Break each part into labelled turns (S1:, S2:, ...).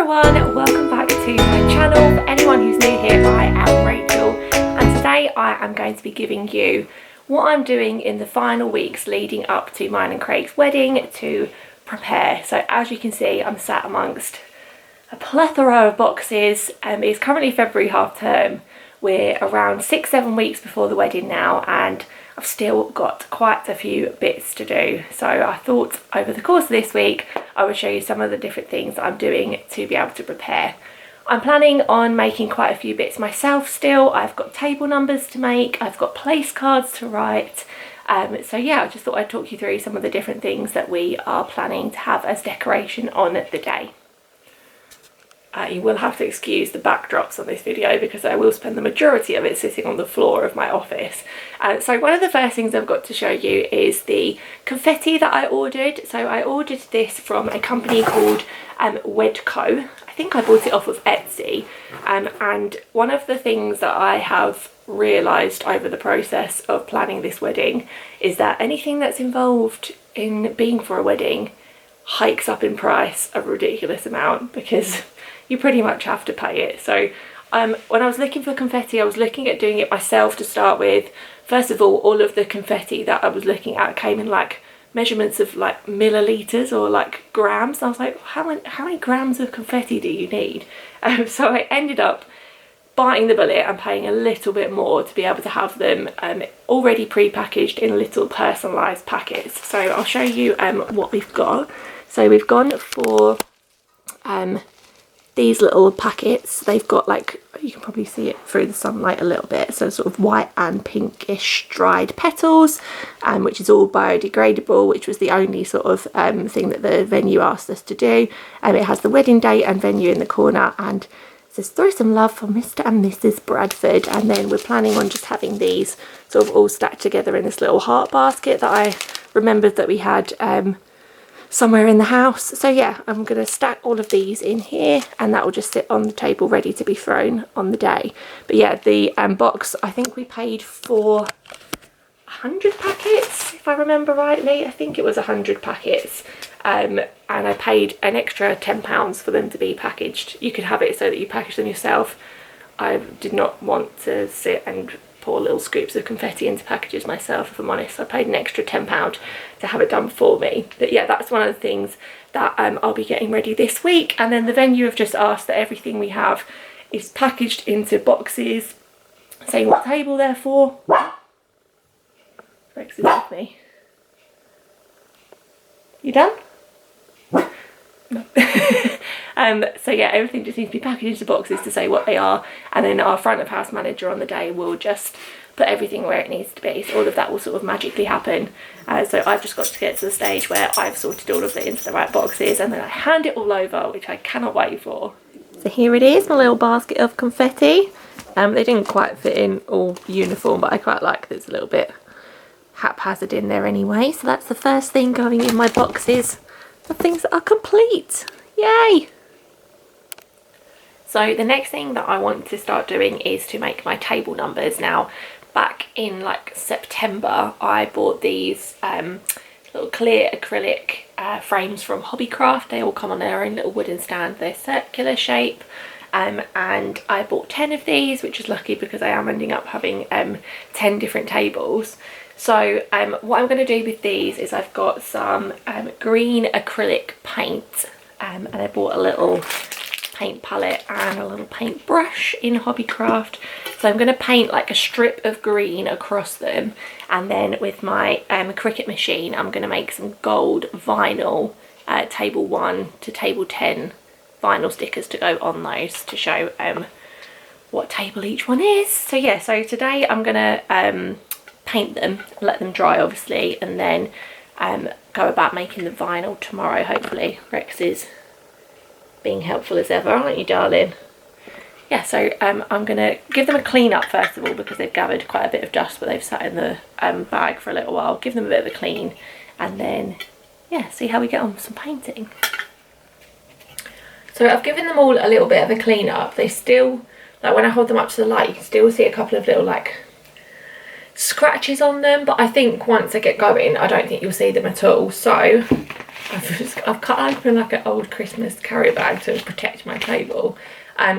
S1: everyone, welcome back to my channel. For anyone who's new here, I am Rachel, and today I am going to be giving you what I'm doing in the final weeks leading up to mine and Craig's wedding to prepare. So as you can see, I'm sat amongst a plethora of boxes. It's currently February half term. We're around 6-7 weeks before the wedding now, and I've still got quite a few bits to do. So I thought over the course of this week I would show you some of the different things that I'm doing to be able to prepare. I'm planning on making quite a few bits myself still. I've got table numbers to make, I've got place cards to write. So yeah, I just thought I'd talk you through some of the different things that we are planning to have as decoration on the day. You will have to excuse the backdrops on this video because I will spend the majority of it sitting on the floor of my office. So one of the first things I've got to show you is the confetti that I ordered. So I ordered this from a company called Wedco. I think I bought it off of Etsy. And one of the things that I have realised over the process of planning this wedding is that anything that's involved in being for a wedding hikes up in price a ridiculous amount because you pretty much have to pay it. So when I was looking for confetti, I was looking at doing it myself to start with. First of all of the confetti that I was looking at came in like measurements of like milliliters or like grams. And I was like, how many grams of confetti do you need? So I ended up biting the bullet and paying a little bit more to be able to have them already pre-packaged in little personalised packets. So I'll show you what we've got. So we've gone for these little packets. They've got, like, you can probably see it through the sunlight a little bit, so sort of white and pinkish dried petals, which is all biodegradable, which was the only sort of thing that the venue asked us to do. It has the wedding date and venue in the corner, and it says throw some love for Mr. and Mrs. Bradford. And then we're planning on just having these sort of all stacked together in this little heart basket that I remembered that we had somewhere in the house. So yeah, I'm going to stack all of these in here and that will just sit on the table ready to be thrown on the day. But yeah, the box, I think we paid for 100 packets if I remember rightly. I think it was 100 packets, and I paid an extra £10 for them to be packaged. You could have it so that you package them yourself. I did not want to sit and pour little scoops of confetti into packages myself, if I'm honest. I paid an extra £10 to have it done for me. But yeah, that's one of the things that I'll be getting ready this week. And then the venue have just asked that everything we have is packaged into boxes saying what table they're for. Rex is with me. You done? No. So yeah, everything just needs to be packaged into boxes to say what they are, and then our front of house manager on the day will just put everything where it needs to be. So all of that will sort of magically happen. So I've just got to get to the stage where I've sorted all of it into the right boxes, and then I hand it all over, which I cannot wait for. So here it is, my little basket of confetti. They didn't quite fit in all uniform, but I quite like that it's a little bit haphazard in there anyway. So that's the first thing going in my boxes of things that are complete. Yay! So the next thing that I want to start doing is to make my table numbers. Now, back in like September, I bought these little clear acrylic frames from Hobbycraft. They all come on their own little wooden stand. They're circular shape. And I bought 10 of these, which is lucky because I am ending up having 10 different tables. So what I'm going to do with these is I've got some green acrylic paint, and I bought a little paint palette and a little paint brush in Hobbycraft. So I'm going to paint like a strip of green across them, and then with my Cricut machine I'm going to make some gold vinyl table 1 to table 10 vinyl stickers to go on those to show what table each one is. So yeah, so today I'm going to paint them, let them dry obviously, and then go about making the vinyl tomorrow hopefully. Rex is being helpful as ever, aren't you, darling? Yeah, so I'm going to give them a clean up first of all because they've gathered quite a bit of dust, but they've sat in the bag for a little while. Give them a bit of a clean, and then yeah, see how we get on with some painting. So I've given them all a little bit of a clean up. They still, like when I hold them up to the light, you can still see a couple of little like scratches on them, but I think once I get going I don't think you'll see them at all. So I've I've cut open like an old Christmas carry bag to protect my table.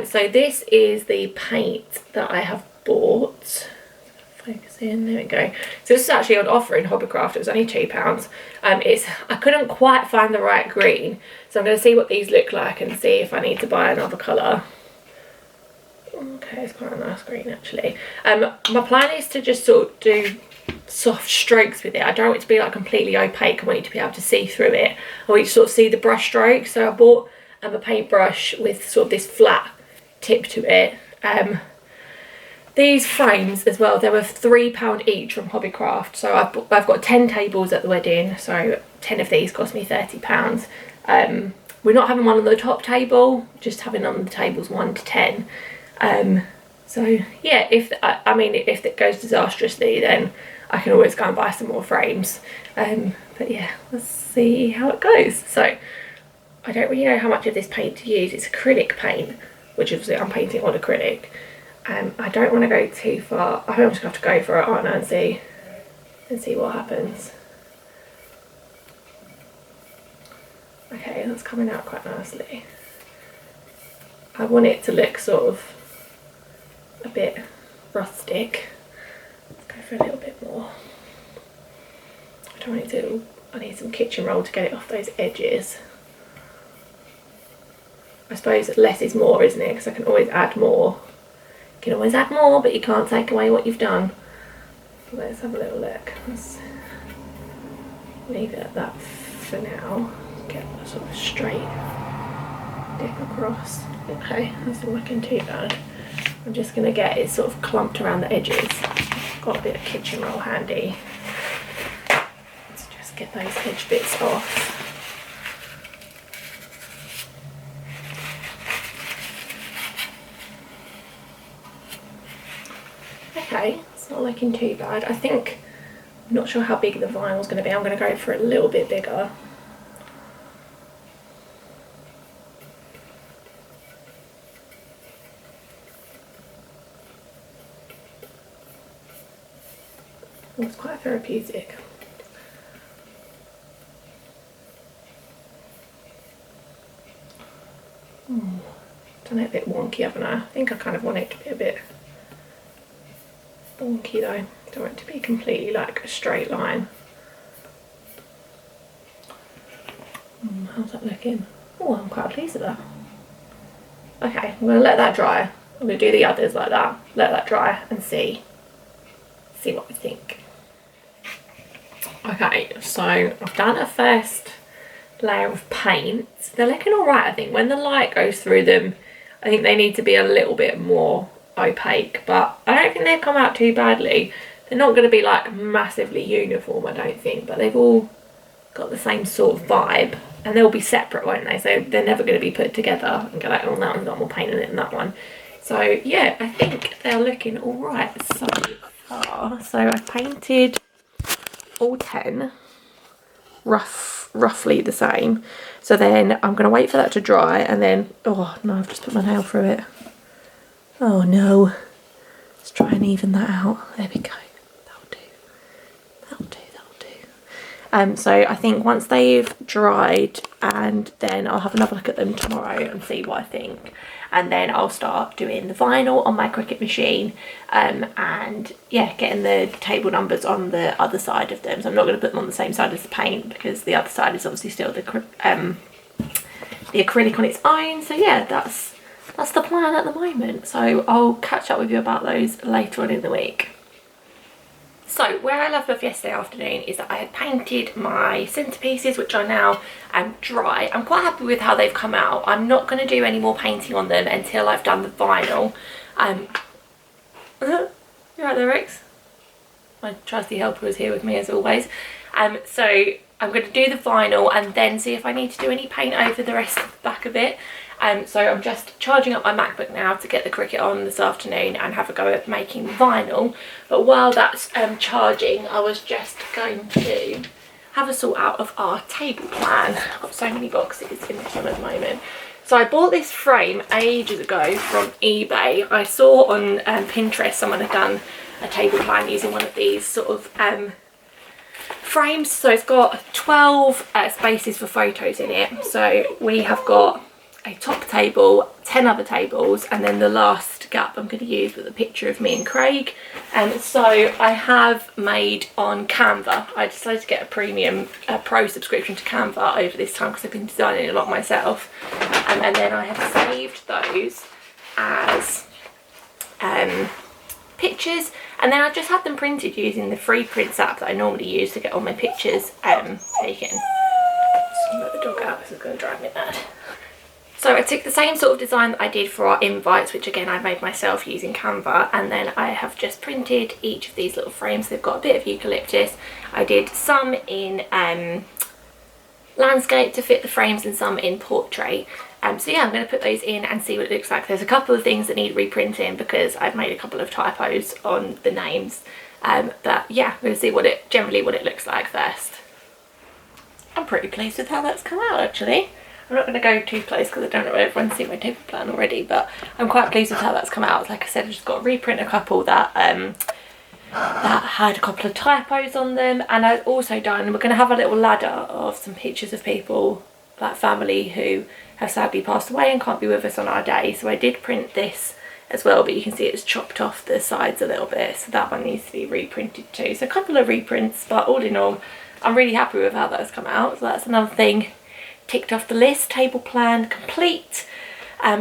S1: So this is the paint that I have bought. Focus in, there we go. So this is actually on offer in Hobbycraft. It was only £2. I couldn't quite find the right green, so I'm going to see what these look like and see if I need to buy another colour. Okay, it's quite a nice green actually. My plan is to just sort of do soft strokes with it. I don't want it to be like completely opaque. I want you to be able to see through it. I want you to sort of see the brush strokes. So I bought a paintbrush with sort of this flat tip to it. These frames as well, they were £3 each from Hobbycraft. So I've got 10 tables at the wedding, so 10 of these cost me £30. We're not having one on the top table, just having on the tables 1 to 10. So yeah, if it goes disastrously, then I can always go and buy some more frames. But yeah, let's see how it goes. So I don't really know how much of this paint to use. It's acrylic paint, which obviously I'm painting on acrylic. I don't want to go too far. I think I'm just going to have to go for it, aren't I, and see what happens. Okay, that's coming out quite nicely. I want it to look sort of a bit rustic. Let's go for a little bit more. I don't want it to, I need some kitchen roll to get it off those edges. I suppose less is more, isn't it? Because I can always add more. You can always add more, but you can't take away what you've done. Let's have a little look. Let's leave it at that for now. Get a sort of straight dip across. Okay, that's not looking too bad. I'm just going to get it sort of clumped around the edges. Got a bit of kitchen roll handy. Let's just get those edge bits off. Okay, it's not looking too bad. I think, I'm not sure how big the vinyl's going to be. I'm going to go for a little bit bigger. Oh, it's quite therapeutic. Done it a bit wonky, haven't I? I think I kind of want it to be a bit wonky though. Don't want it to be completely like a straight line. How's that looking? Oh, I'm quite pleased with that. Okay, I'm going to let that dry. I'm going to do the others like that. Let that dry and see what we think. Okay, so I've done a first layer of paint. They're looking alright, I think. When the light goes through them, I think they need to be a little bit more opaque, but I don't think they've come out too badly. They're not going to be like massively uniform, I don't think, but they've all got the same sort of vibe, and they'll be separate, won't they? So they're never going to be put together and go like, oh, that one's got more paint in it than that one. So yeah, I think they're looking alright so far. So I've painted all 10 roughly the same. So then I'm going to wait for that to dry, and then, oh no, I've just put my nail through it. Oh no. Let's try and even that out. There we go. That'll do. That'll do, that'll do. So I think once they've dried, and then I'll have another look at them tomorrow and see what I think. And then I'll start doing the vinyl on my Cricut machine, and yeah, getting the table numbers on the other side of them. So I'm not going to put them on the same side as the paint, because the other side is obviously still the acrylic on its own. So yeah, that's the plan at the moment. So I'll catch up with you about those later on in the week. So where I left off yesterday afternoon is that I had painted my centrepieces, which are now dry. I'm quite happy with how they've come out. I'm not going to do any more painting on them until I've done the vinyl. You right there, Rex? My trusty helper is here with me as always. So I'm going to do the vinyl and then see if I need to do any paint over the rest of the back of it. So I'm just charging up my MacBook now to get the Cricut on this afternoon and have a go at making vinyl. But while that's charging, I was just going to have a sort out of our table plan. I've got so many boxes in this one at the moment. So I bought this frame ages ago from eBay. I saw on Pinterest someone had done a table plan using one of these sort of frames. So it's got 12 spaces for photos in it. So we have got a top table, 10 other tables, and then the last gap I'm going to use with a picture of me and Craig. And so I have made on Canva. I decided to get a premium pro subscription to Canva over this time because I've been designing a lot myself. And then I have saved those as pictures, and then I just had them printed using the free prints app that I normally use to get all my pictures taken. Just let the dog out, this is going to drive me mad. So I took the same sort of design that I did for our invites, which again I made myself using Canva, and then I have just printed each of these little frames. They've got a bit of eucalyptus. I did some in landscape to fit the frames and some in portrait. So yeah, I'm going to put those in and see what it looks like. There's a couple of things that need reprinting because I've made a couple of typos on the names. But yeah, I'm going to see what it looks like first. I'm pretty pleased with how that's come out actually. I'm not going to go too close because I don't know if everyone's seen my table plan already, but I'm quite pleased with how that's come out. Like I said, I've just got to reprint a couple that had a couple of typos on them, and I've also done, we're going to have a little ladder of some pictures of people, like family, who have sadly passed away and can't be with us on our day. So I did print this as well, but you can see it's chopped off the sides a little bit, so that one needs to be reprinted too. So a couple of reprints, but all in all I'm really happy with how that's come out. So that's another thing ticked off the list. Table plan complete.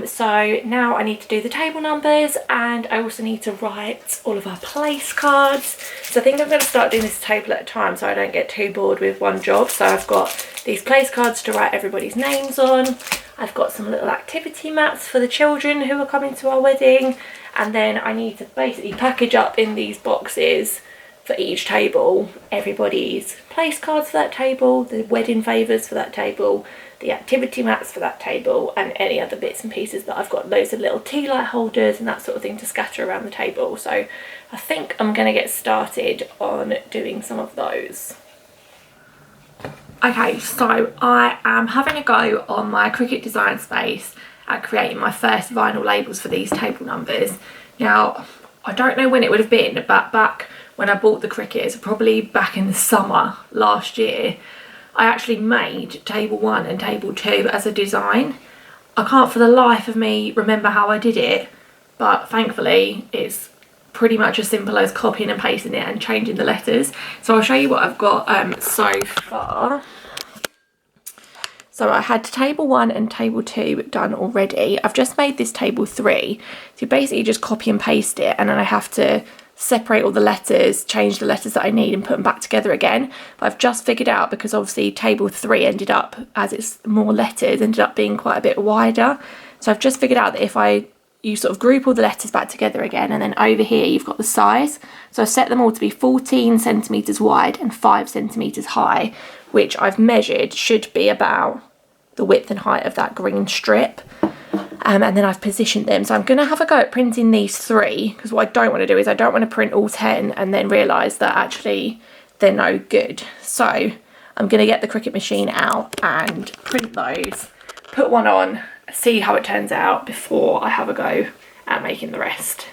S1: So now I need to do the table numbers, and I also need to write all of our place cards. So I think I'm going to start doing this table at a time so I don't get too bored with one job. So I've got these place cards to write everybody's names on. I've got some little activity mats for the children who are coming to our wedding, and then I need to basically package up in these boxes for each table everybody's place cards for that table, the wedding favours for that table, the activity mats for that table, and any other bits and pieces that I've got. Loads of little tea light holders and that sort of thing to scatter around the table. So I think I'm going to get started on doing some of those. Okay, so I am having a go on my Cricut design space at creating my first vinyl labels for these table numbers. Now, I don't know when it would have been, but back when I bought the Cricut, probably back in the summer last year, I actually made table 1 and table 2 as a design. I can't for the life of me remember how I did it, but thankfully it's pretty much as simple as copying and pasting it and changing the letters. So I'll show you what I've got so far. So I had table 1 and table 2 done already. I've just made this table 3. So you basically just copy and paste it, and then I have to separate all the letters, change the letters that I need and put them back together again. But I've just figured out, because obviously table 3 ended up, as it's more letters, ended up being quite a bit wider. So I've just figured out that if you sort of group all the letters back together again, and then over here you've got the size. So I've set them all to be 14 centimetres wide and 5 centimetres high, which I've measured should be about the width and height of that green strip. And then I've positioned them. So I'm going to have a go at printing these 3, because what I don't want to do is I don't want to print all 10 and then realise that actually they're no good. So I'm going to get the Cricut machine out and print those, put one on, see how it turns out before I have a go at making the rest.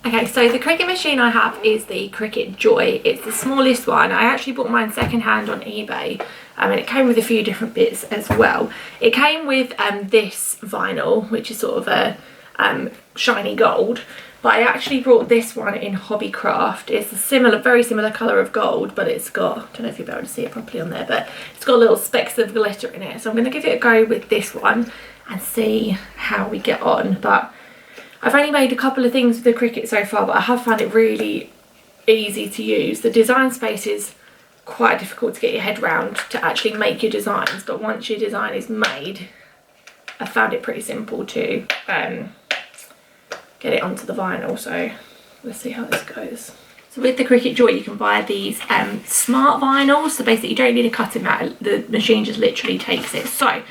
S1: Okay, so the Cricut machine I have is the Cricut Joy. It's the smallest one. I actually bought mine secondhand on eBay, and it came with a few different bits as well. It came with this vinyl, which is sort of a shiny gold, but I actually brought this one in Hobbycraft. It's a similar, very similar colour of gold, but it's got, I don't know if you'll be able to see it properly on there, but it's got little specks of glitter in it. So I'm going to give it a go with this one and see how we get on. But I've only made a couple of things with the Cricut so far, but I have found it really easy to use. The design space is quite difficult to get your head round to actually make your designs, but once your design is made, I found it pretty simple to get it onto the vinyl. So let's see how this goes. So with the Cricut Joy you can buy these smart vinyls, so basically you don't need a cutting mat, the machine just literally takes it. So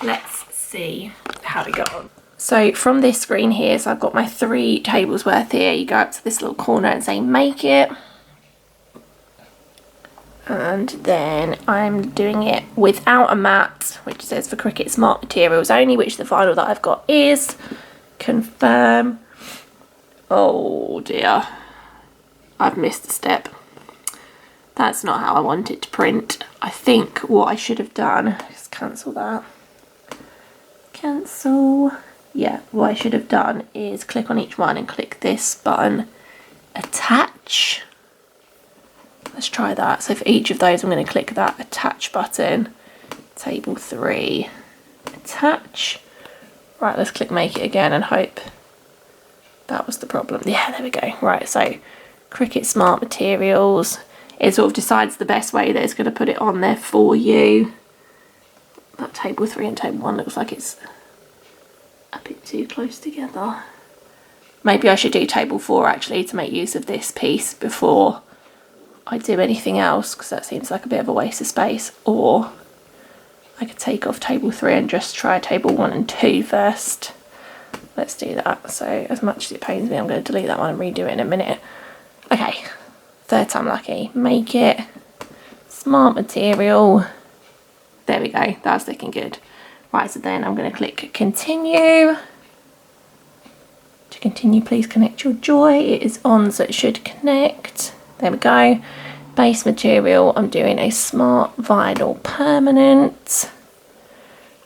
S1: let's see how we go on. So from this screen here, so I've got my 3 tables worth here. You go up to this little corner and say make it, and then I'm doing it without a mat, which says for Cricut Smart Materials only, which the vinyl that I've got is. Confirm. Oh dear, I've missed a step. That's not how I want it to print. I think what I should have done, just cancel that. Cancel. Yeah, what I should have done is click on each one and click this button, attach. Let's try that. So for each of those, I'm going to click that attach button. Table 3, attach. Right, let's click make it again and hope that was the problem. Yeah, there we go. Right, so Cricut Smart Materials. It sort of decides the best way that it's going to put it on there for you. That table 3 and table 1 looks like it's a bit too close together. Maybe I should do table 4 actually to make use of this piece before I do anything else, because that seems like a bit of a waste of space. Or I could take off table 3 and just try table 1 and 2 first. Let's do that. So as much as it pains me, I'm going to delete that one and redo it in a minute. Okay, third time lucky. Make it Smart Material. There we go, that's looking good. Right, so then I'm going to click continue. To continue, please connect your Joy. It is on, so it should connect. There we go. Base material, I'm doing a Smart Vinyl Permanent.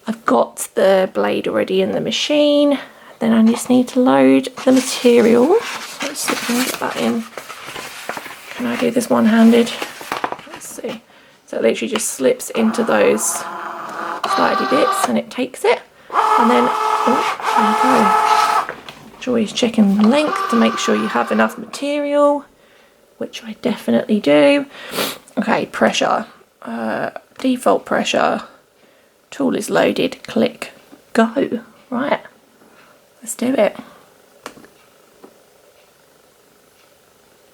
S1: I've got the blade already in the machine. Then I just need to load the material. Let's see if I can get that in. Can I do this one-handed? Let's see. So it literally just slips into those slidey bits and it takes it. And then, oh, there you go. Joy's checking the length to make sure you have enough material, which I definitely do. Okay, pressure. Default pressure. Tool is loaded. Click go. Right. Let's do it.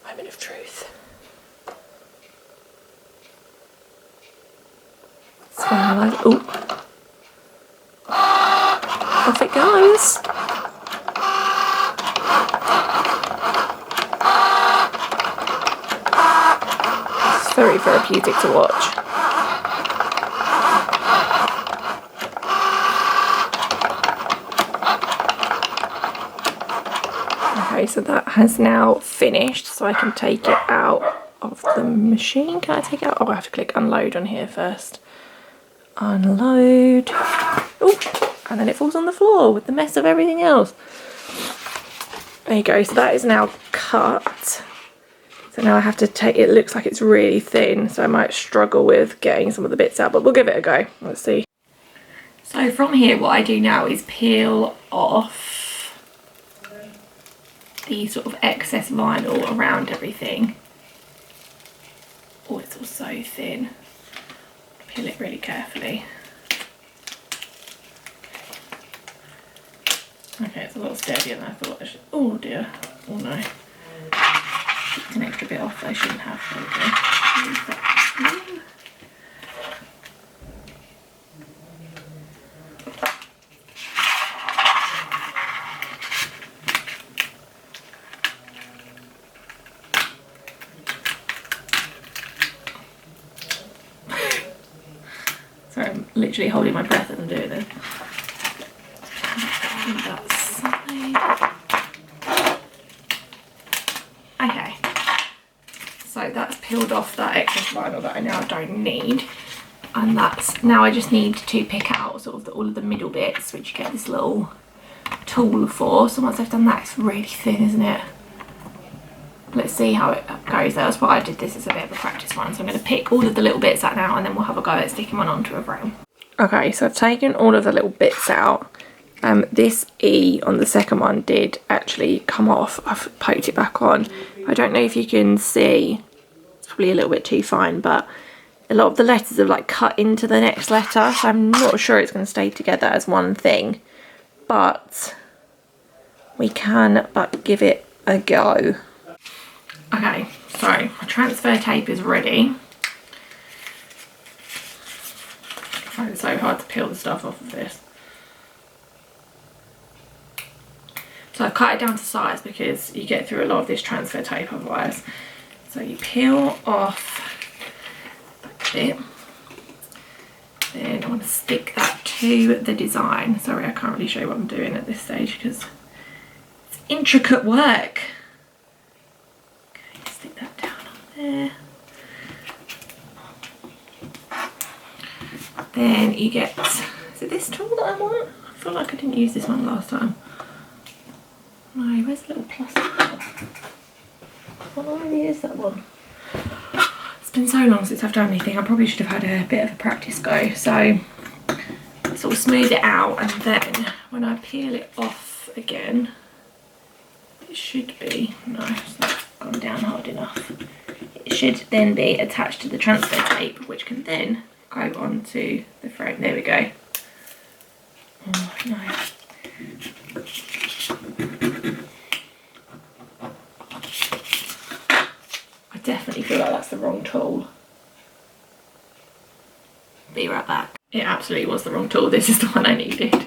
S1: Moment of truth. Oh. Off it goes. It's very therapeutic to watch. Okay, so that has now finished, so I can take it out of the machine. Can I take it out? Oh, I have to click unload on here first. Unload. Oh, and then it falls on the floor with the mess of everything else. There you go, so that is now cut. So now I have to take, it looks like it's really thin, so I might struggle with getting some of the bits out, but we'll give it a go. Let's see. So from here, what I do now is peel off the sort of excess vinyl around everything. Oh, it's all so thin. Peel it really carefully. Okay, it's a lot sturdier than I thought I should. Oh dear. Oh no. It's an extra bit off I shouldn't have. There we go. Sorry, I'm literally holding my breath as I'm doing this. That side. Okay, so that's peeled off that excess vinyl that I now don't need, and that's now I just need to pick out sort of all of the middle bits, which you get this little tool for. So once I've done that, it's really thin, isn't it? Let's see how it goes. That's why I did this as a bit of a practice one. So I'm going to pick all of the little bits out now, and then we'll have a go at sticking one onto a frame. Okay, so I've taken all of the little bits out. This E on the second one did actually come off. I've poked it back on. I don't know if you can see, it's probably a little bit too fine, but a lot of the letters have like cut into the next letter, so I'm not sure it's going to stay together as one thing, but we can but give it a go. Okay, so my transfer tape is ready. I find it so hard to peel the stuff off of this. So I've cut it down to size because you get through a lot of this transfer tape otherwise. So you peel off that bit. Then I want to stick that to the design. Sorry, I can't really show you what I'm doing at this stage because it's intricate work. Okay, stick that down on there. Then you get, is it this tool that I want? I feel like I didn't use this one last time. No, where's the little plastic? Well, I already used that one. It's been so long since I've done anything, I probably should have had a bit of a practice go. So sort of smooth it out, and then when I peel it off again, it should be, no, it's not gone down hard enough. It should then be attached to the transfer tape, which can then go onto the frame. There we go. Oh no. I definitely feel like that's the wrong tool. Be right back. It absolutely was the wrong tool. This is the one I needed.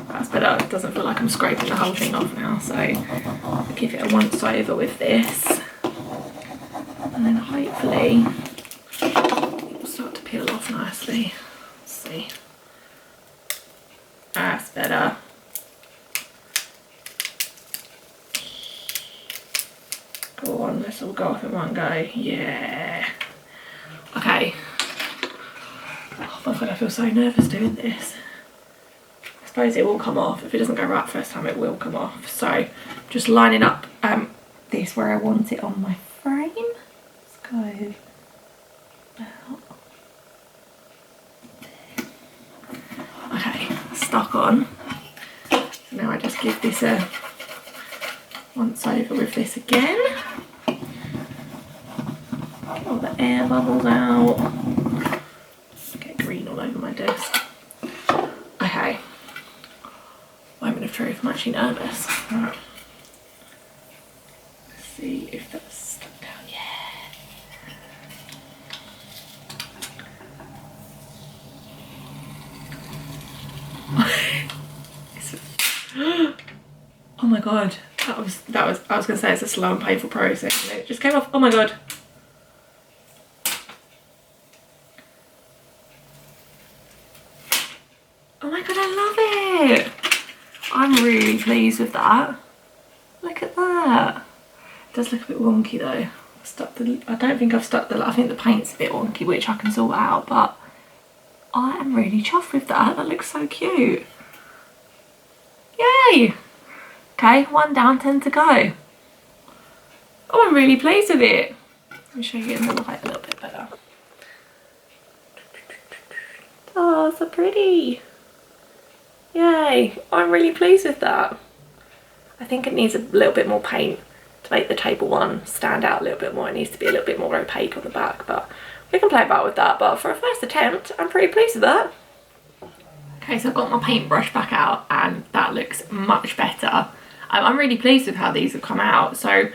S1: That's better. It doesn't feel like I'm scraping the whole thing off now. So I'll give it a once over with this. And then hopefully it will start to peel off nicely. Let's see. That's better. Go on, let's all go off in one go. Yeah. Okay. Oh my god, I feel so nervous doing this. I suppose it will come off. If it doesn't go right first time, it will come off. So just lining up this where I want it on my frame. Let's go about there. Okay, stuck on. So now I just give this a once over with this again. Get all the air bubbles out. Get green all over my desk. Okay. Moment of truth, I'm actually nervous. Right. Let's see if that's stuck down. Yeah. Oh my god. I was gonna say it's a slow and painful process, and it just came off. Oh my god. Oh my god, I love it. I'm really pleased with that. Look at that. It does look a bit wonky though. I don't think I've stuck I think the paint's a bit wonky, which I can sort out, but I am really chuffed with that. That looks so cute. Yay! Okay, 1 down, 10 to go. Oh, I'm really pleased with it. Let me show you in the light a little bit better. Oh, so pretty. Yay, I'm really pleased with that. I think it needs a little bit more paint to make the table one stand out a little bit more. It needs to be a little bit more opaque on the back, but we can play about with that. But for a first attempt, I'm pretty pleased with that. Okay, so I've got my paintbrush back out and that looks much better. I'm really pleased with how these have come out. So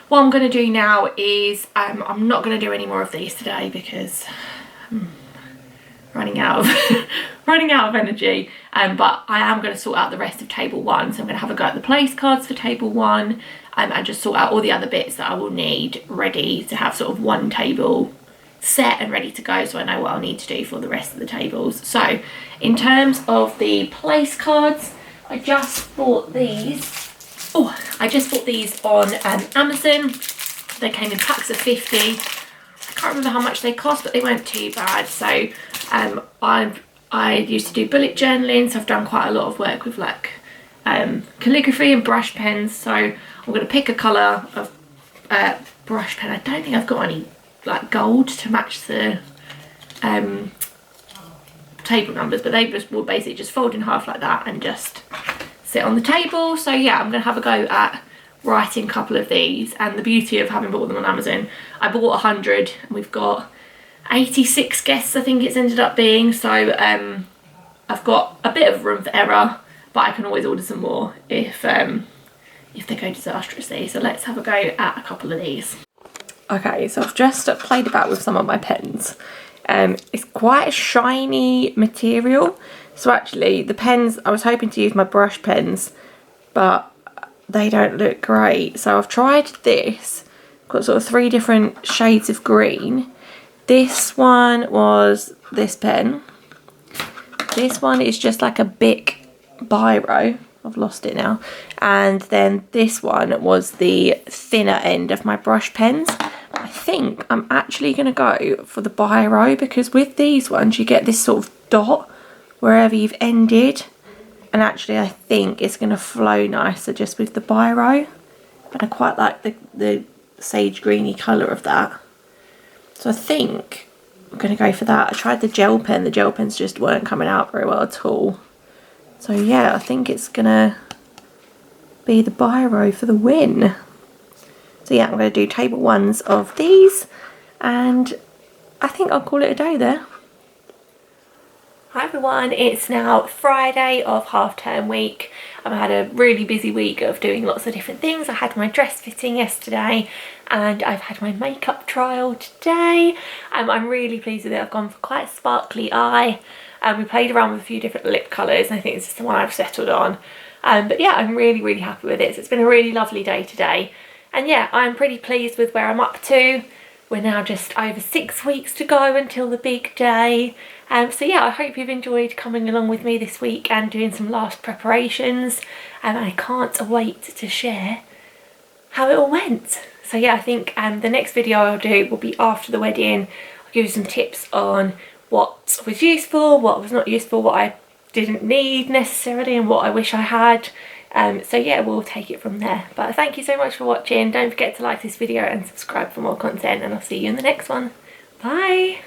S1: what I'm going to do now is I'm not going to do any more of these today because I'm running out of energy. But I am going to sort out the rest of table one. So I'm going to have a go at the place cards for table one and just sort out all the other bits that I will need ready to have sort of one table set and ready to go, so I know what I'll need to do for the rest of the tables. So in terms of the place cards, I just bought these. Oh, I just bought these on Amazon. They came in packs of 50. I can't remember how much they cost, but they weren't too bad. So I used to do bullet journaling, so I've done quite a lot of work with like calligraphy and brush pens. So I'm going to pick a colour of brush pen. I don't think I've got any like gold to match the table numbers, but they just will basically just fold in half like that and just sit on the table. So yeah, I'm gonna have a go at writing a couple of these. And the beauty of having bought them on Amazon, I bought 100 and we've got 86 guests I think it's ended up being. So I've got a bit of room for error, but I can always order some more if they go disastrously. So let's have a go at a couple of these. Okay, so I've just played about with some of my pens. It's quite a shiny material. So actually the pens, I was hoping to use my brush pens, but they don't look great. So I've tried this. Got sort of 3 different shades of green. This one was this pen. This one is just like a Bic biro. I've lost it now. And then this one was the thinner end of my brush pens. I think I'm actually going to go for the biro, because with these ones you get this sort of dot wherever you've ended, and actually I think it's going to flow nicer just with the biro, and I quite like the sage greeny colour of that. So I think I'm going to go for that. I tried the gel pen. The gel pens just weren't coming out very well at all. So yeah, I think it's going to be the biro for the win. So yeah, I'm going to do table ones of these, and I think I'll call it a day there. Hi everyone, it's now Friday of half-term week. I've had a really busy week of doing lots of different things. I had my dress fitting yesterday and I've had my makeup trial today. I'm really pleased with it. I've gone for quite a sparkly eye. We played around with a few different lip colours, and I think this is the one I've settled on. But yeah, I'm really happy with it. So it's been a really lovely day today. And yeah, I'm pretty pleased with where I'm up to. We're now just over 6 weeks to go until the big day. So yeah, I hope you've enjoyed coming along with me this week and doing some last preparations. And I can't wait to share how it all went. So yeah, I think the next video I'll do will be after the wedding. I'll give you some tips on what was useful, what was not useful, what I didn't need necessarily, and what I wish I had. So yeah, we'll take it from there. But thank you so much for watching. Don't forget to like this video and subscribe for more content, and I'll see you in the next one. Bye!